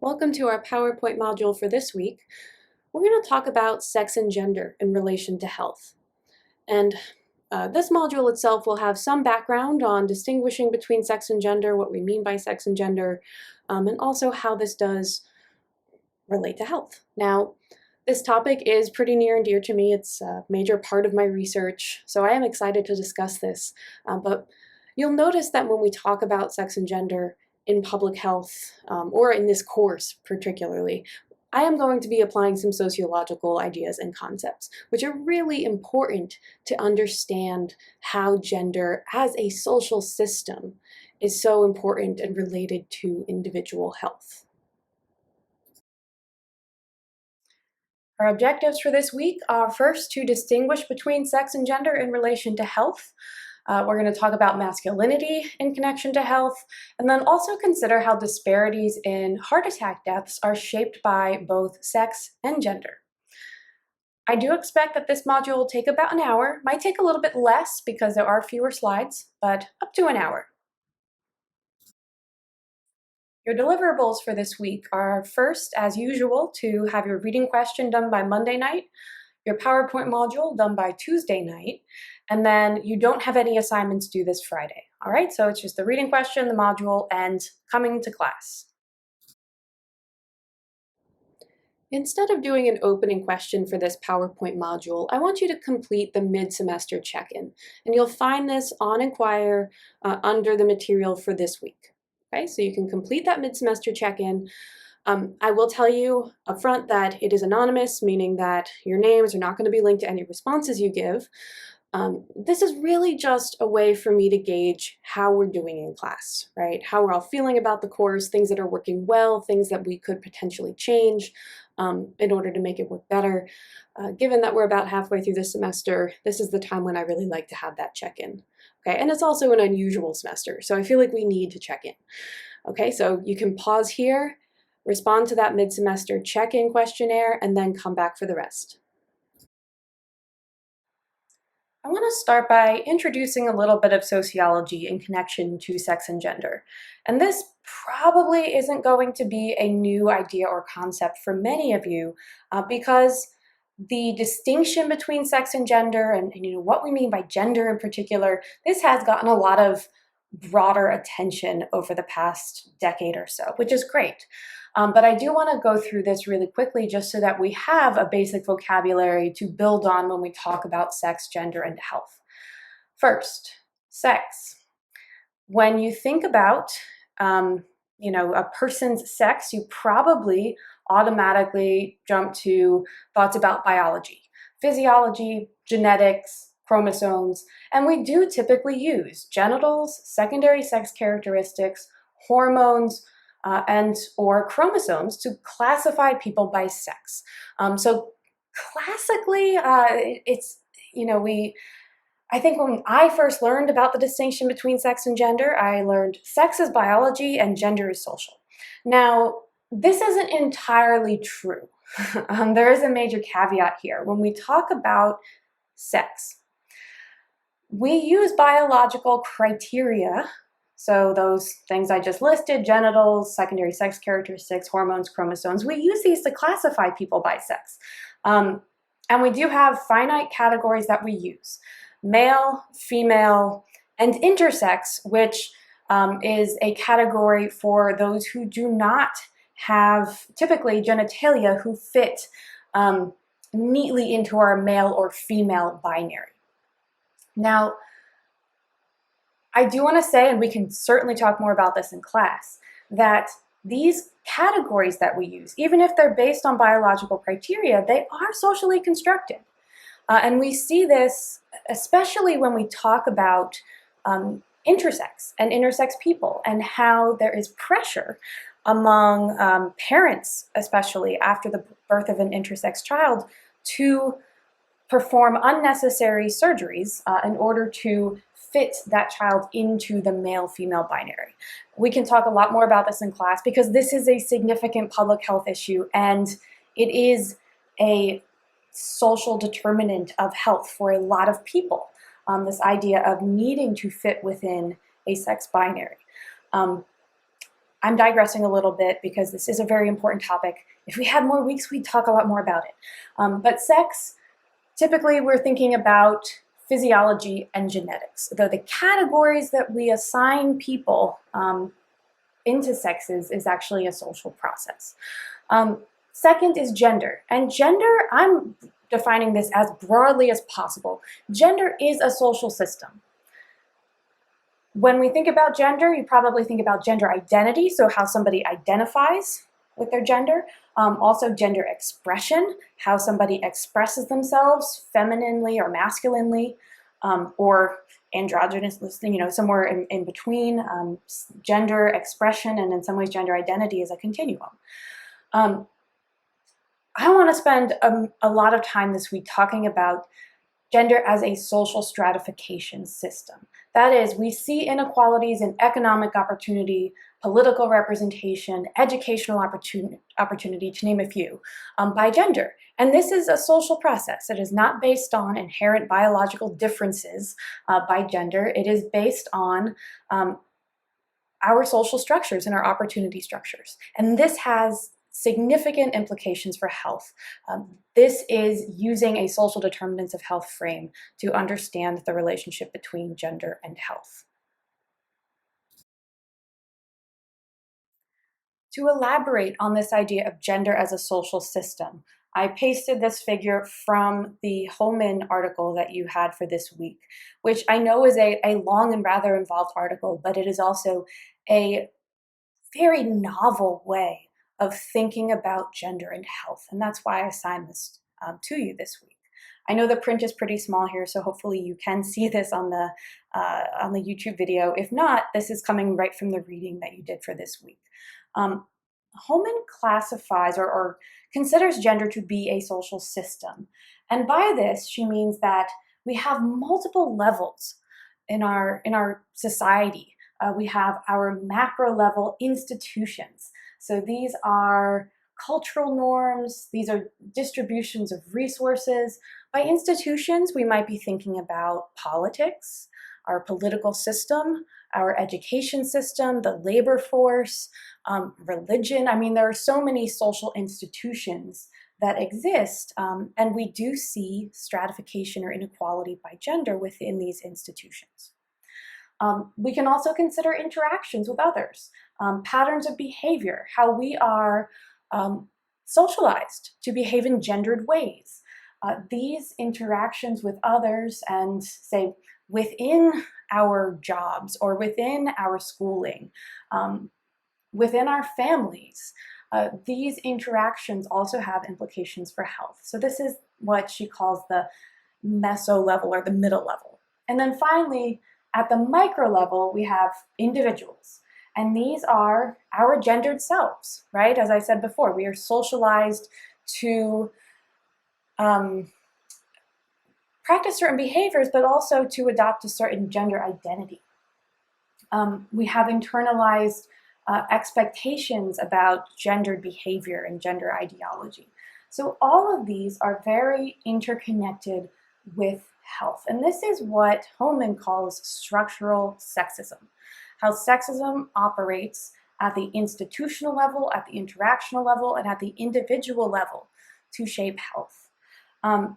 Welcome to our PowerPoint module for this week. We're going to talk about sex and gender in relation to health. And this module itself will have some background on distinguishing between sex and gender, what we mean by sex and gender, and also how this does relate to health. Now, this topic is pretty near and dear to me. It's a major part of my research, so I am excited to discuss this. But you'll notice that when we talk about sex and gender in public health, or in this course particularly, I am going to be applying some sociological ideas and concepts, which are really important to understand how gender as a social system is so important and related to individual health. Our objectives for this week are first to distinguish between sex and gender in relation to health. We're going to talk about masculinity in connection to health, and then also consider how disparities in heart attack deaths are shaped by both sex and gender. I do expect that this module will take about an hour. Might take a little bit less because there are fewer slides, but up to an hour. Your deliverables for this week are first, as usual, to have your reading question done by Monday night, your PowerPoint module done by Tuesday night, and then you don't have any assignments due this Friday. All right, so it's just the reading question, the module, and coming to class. Instead of doing an opening question for this PowerPoint module, I want you to complete the mid-semester check-in, and you'll find this on Inquire under the material for this week. Okay, so you can complete that mid-semester check-in. I will tell you up front that it is anonymous, meaning that your names are not going to be linked to any responses you give. This is really just a way for me to gauge how we're doing in class, right? How we're all feeling about the course, things that are working well, things that we could potentially change in order to make it work better. Given that we're about halfway through the semester, this is the time when I really like to have that check-in. Okay, and it's also an unusual semester, so I feel like we need to check in. Okay, so you can pause here, respond to that mid-semester check-in questionnaire, and then come back for the rest. I want to start by introducing a little bit of sociology in connection to sex and gender. And this probably isn't going to be a new idea or concept for many of you because the distinction between sex and gender and what we mean by gender in particular, this has gotten a lot of broader attention over the past decade or so, which is great. But I do want to go through this really quickly just so that we have a basic vocabulary to build on when we talk about sex, gender, and health. First, sex. When you think about a person's sex, you probably automatically jump to thoughts about biology, physiology, genetics, chromosomes, and we do typically use genitals, secondary sex characteristics, hormones, and or chromosomes to classify people by sex. So classically, I think when I first learned about the distinction between sex and gender, I learned sex is biology and gender is social. Now, this isn't entirely true. There is a major caveat here. When we talk about sex, we use biological criteria. So those things I just listed, genitals, secondary sex characteristics, hormones, chromosomes, we use these to classify people by sex. And we do have finite categories that we use: male, female, and intersex, which is a category for those who do not have typically genitalia who fit neatly into our male or female binary. Now, I do want to say, and we can certainly talk more about this in class, that these categories that we use, even if they're based on biological criteria, they are socially constructed. And we see this especially when we talk about intersex and intersex people and how there is pressure among parents, especially after the birth of an intersex child, to perform unnecessary surgeries in order to fit that child into the male-female binary. We can talk a lot more about this in class because this is a significant public health issue and it is a social determinant of health for a lot of people, this idea of needing to fit within a sex binary. I'm digressing a little bit because this is a very important topic. If we had more weeks, we'd talk a lot more about it. But sex, typically we're thinking about physiology and genetics, though the categories that we assign people into sexes is actually a social process. Second is gender. And gender, I'm defining this as broadly as possible. Gender is a social system. When we think about gender, you probably think about gender identity, so how somebody identifies with their gender. Also gender expression, how somebody expresses themselves femininely or masculinely, or androgynously, somewhere in between. Gender expression and in some ways gender identity is a continuum. I want to spend a lot of time this week talking about gender as a social stratification system. That is, we see inequalities in economic opportunity, political representation, educational opportunity, to name a few, by gender. And this is a social process. It is not based on inherent biological differences by gender. It is based on our social structures and our opportunity structures. And this has significant implications for health. This is using a social determinants of health frame to understand the relationship between gender and health. To elaborate on this idea of gender as a social system, I pasted this figure from the Holman article that you had for this week, which I know is a long and rather involved article, but it is also a very novel way of thinking about gender and health. And that's why I assigned this to you this week. I know the print is pretty small here, so hopefully you can see this on the YouTube video. If not, this is coming right from the reading that you did for this week. Holman classifies or considers gender to be a social system. And by this, she means that we have multiple levels in our society. We have our macro level institutions. So these are cultural norms, these are distributions of resources. By institutions, we might be thinking about politics, our political system, our education system, the labor force, religion. I mean, there are so many social institutions that exist, and we do see stratification or inequality by gender within these institutions. We can also consider interactions with others, patterns of behavior, how we are socialized to behave in gendered ways. These interactions with others and, say, within our jobs or within our schooling, within our families, these interactions also have implications for health. So this is what she calls the meso level or the middle level. And then finally, at the micro level, we have individuals. And these are our gendered selves, right? As I said before, we are socialized to practice certain behaviors, but also to adopt a certain gender identity. We have internalized expectations about gendered behavior and gender ideology. So all of these are very interconnected with health. And this is what Holman calls structural sexism, how sexism operates at the institutional level, at the interactional level, and at the individual level to shape health.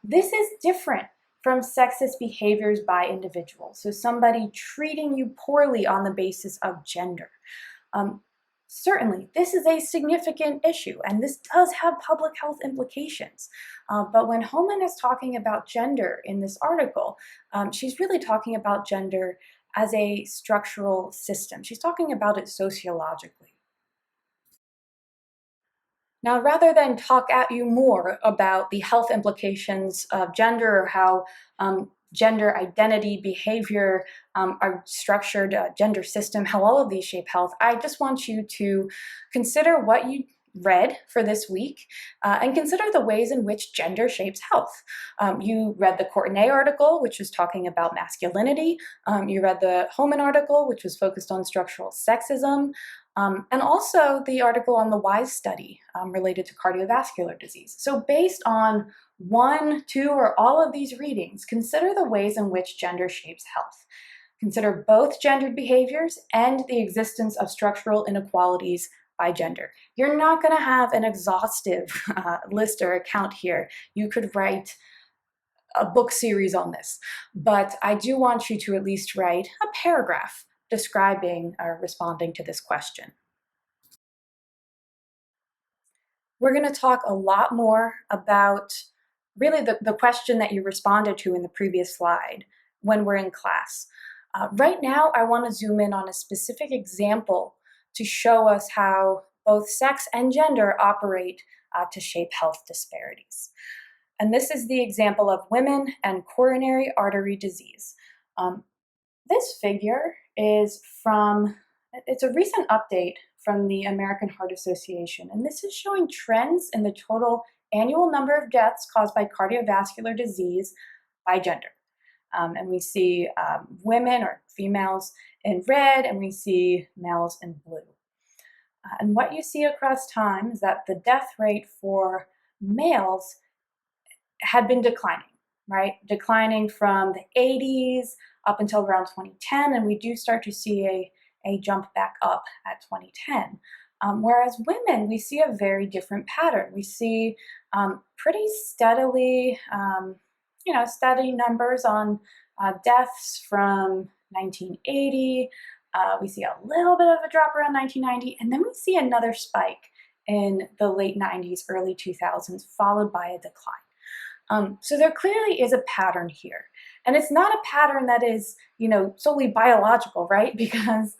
This is different from sexist behaviors by individuals. So somebody treating you poorly on the basis of gender. Certainly, this is a significant issue, and this does have public health implications. But when Holman is talking about gender in this article, she's really talking about gender as a structural system. She's talking about it sociologically. Now, rather than talk at you more about the health implications of gender or how gender identity, behavior, our structured gender system, how all of these shape health, I just want you to consider what you read for this week and consider the ways in which gender shapes health. You read the Courtenay article, which was talking about masculinity. You read the Holman article, which was focused on structural sexism. And also the article on the WISE study related to cardiovascular disease. So based on one, two, or all of these readings, consider the ways in which gender shapes health. consider both gendered behaviors and the existence of structural inequalities by gender. You're not going to have an exhaustive list or account here. You could write a book series on this, but I do want you to at least write a paragraph describing or responding to this question. We're going to talk a lot more about really the question that you responded to in the previous slide when we're in class. Right now, I want to zoom in on a specific example to show us how both sex and gender operate to shape health disparities. And this is the example of women and coronary artery disease. This figure is it's a recent update from the American Heart Association, and this is showing trends in the total annual number of deaths caused by cardiovascular disease by gender. And we see women or females in red, and we see males in blue. And what you see across time is that the death rate for males had been declining, right? Declining from the 80s up until around 2010, and we do start to see a jump back up at 2010. Whereas women, we see a very different pattern. We see pretty steadily, steady numbers on deaths from 1980. We see a little bit of a drop around 1990, and then we see another spike in the late 90s, early 2000s, followed by a decline. So there clearly is a pattern here. And it's not a pattern that is, solely biological, right? Because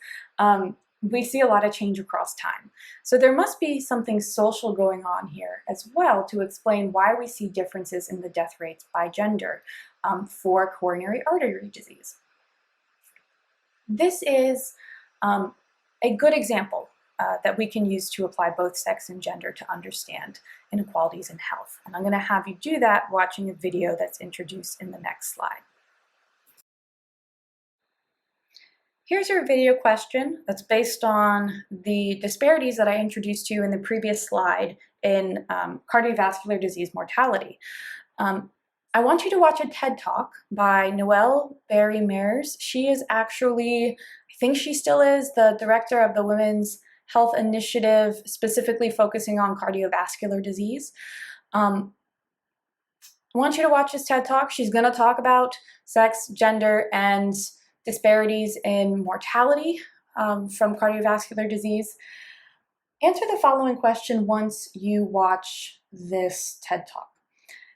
we see a lot of change across time. So there must be something social going on here as well to explain why we see differences in the death rates by gender for coronary artery disease. This is a good example that we can use to apply both sex and gender to understand inequalities in health. And I'm going to have you do that watching a video that's introduced in the next slide. Here's your video question that's based on the disparities that I introduced to you in the previous slide in cardiovascular disease mortality. I want you to watch a TED Talk by Noelle Berry-Meyers. She is actually, I think she still is, the director of the Women's Health Initiative, specifically focusing on cardiovascular disease. I want you to watch this TED Talk. She's going to talk about sex, gender, and disparities in mortality from cardiovascular disease. Answer the following question once you watch this TED Talk.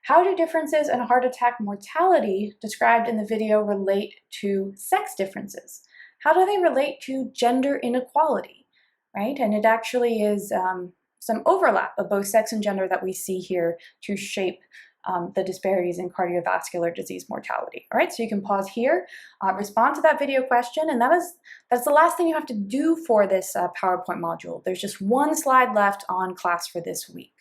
How do differences in heart attack mortality described in the video relate to sex differences? How do they relate to gender inequality, right? And it actually is some overlap of both sex and gender that we see here to shape the disparities in cardiovascular disease mortality. All right, so you can pause here, respond to that video question, and that's the last thing you have to do for this PowerPoint module. There's just one slide left on class for this week.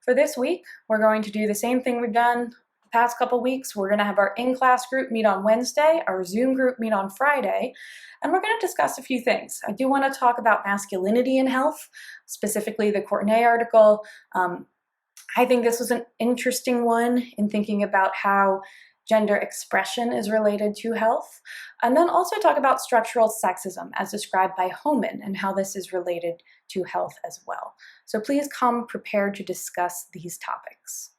For this week, we're going to do the same thing we've done the past couple weeks. We're going to have our in-class group meet on Wednesday, our Zoom group meet on Friday, and we're going to discuss a few things. I do want to talk about masculinity in health, specifically the Courtenay article. I think this was an interesting one in thinking about how gender expression is related to health, and then also talk about structural sexism as described by Homan and how this is related to health as well. So please come prepared to discuss these topics.